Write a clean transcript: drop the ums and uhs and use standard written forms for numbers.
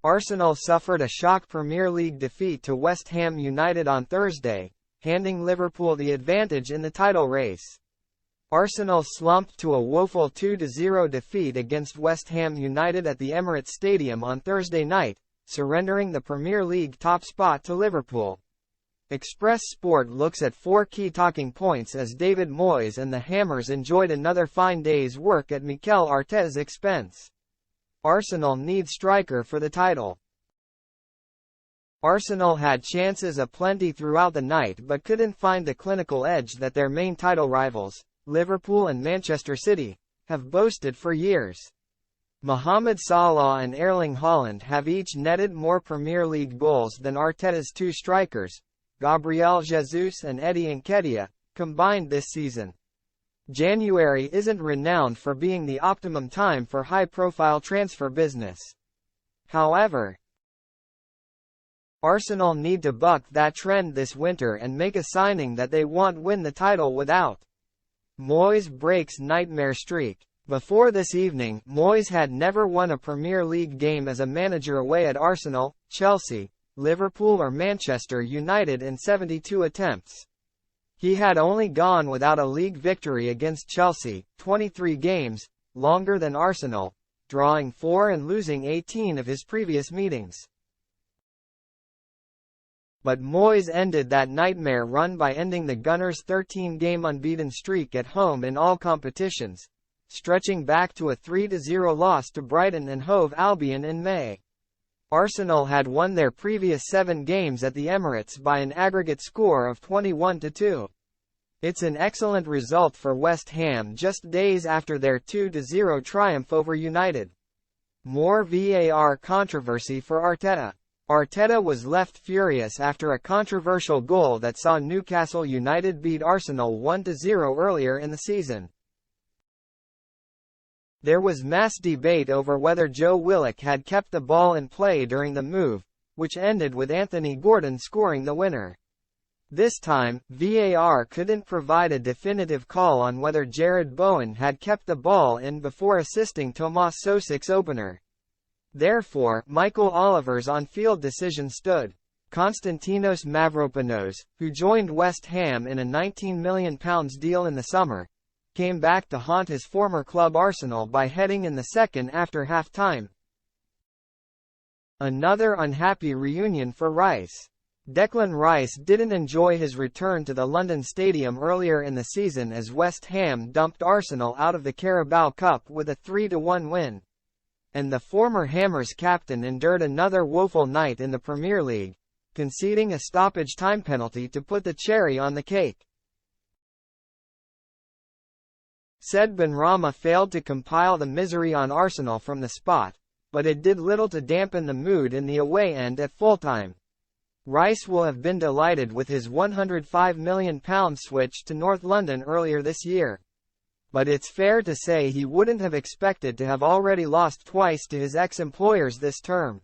Arsenal suffered a shock Premier League defeat to West Ham United on Thursday, handing Liverpool the advantage in the title race. Arsenal slumped to a woeful 2-0 defeat against West Ham United at the Emirates Stadium on Thursday night, surrendering the Premier League top spot to Liverpool. Express Sport looks at 4 key talking points as David Moyes and the Hammers enjoyed another fine day's work at Mikel Arteta's expense. Arsenal need striker for the title. Arsenal had chances aplenty throughout the night but couldn't find the clinical edge that their main title rivals, Liverpool and Manchester City, have boasted for years. Mohamed Salah and Erling Haaland have each netted more Premier League goals than Arteta's 2 strikers, Gabriel Jesus and Eddie Nketiah, combined this season. January isn't renowned for being the optimum time for high-profile transfer business. However, Arsenal need to buck that trend this winter and make a signing that they won't win the title without. Moyes breaks nightmare streak. Before this evening, Moyes had never won a Premier League game as a manager away at Arsenal, Chelsea, Liverpool or Manchester United in 72 attempts. He had only gone without a league victory against Chelsea, 23 games, longer than Arsenal, drawing 4 and losing 18 of his previous meetings. But Moyes ended that nightmare run by ending the Gunners' 13-game unbeaten streak at home in all competitions, stretching back to a 3-0 loss to Brighton and Hove Albion in May. Arsenal had won their previous 7 games at the Emirates by an aggregate score of 21-2. It's an excellent result for West Ham just days after their 2-0 triumph over United. More VAR controversy for Arteta. Arteta was left furious after a controversial goal that saw Newcastle United beat Arsenal 1-0 earlier in the season. There was mass debate over whether Joe Willock had kept the ball in play during the move, which ended with Anthony Gordon scoring the winner. This time, VAR couldn't provide a definitive call on whether Jared Bowen had kept the ball in before assisting Tomas Soucek's opener. Therefore, Michael Oliver's on-field decision stood. Konstantinos Mavropanos, who joined West Ham in a £19 million deal in the summer, came back to haunt his former club Arsenal by heading in the second after half-time. Another unhappy reunion for Rice. Declan Rice didn't enjoy his return to the London Stadium earlier in the season as West Ham dumped Arsenal out of the Carabao Cup with a 3-1 win. And the former Hammers captain endured another woeful night in the Premier League, conceding a stoppage time penalty to put the cherry on the cake. Said Benrahma failed to compile the misery on Arsenal from the spot, but it did little to dampen the mood in the away end at full-time. Rice will have been delighted with his £105 million switch to North London earlier this year. But it's fair to say he wouldn't have expected to have already lost twice to his ex-employers this term.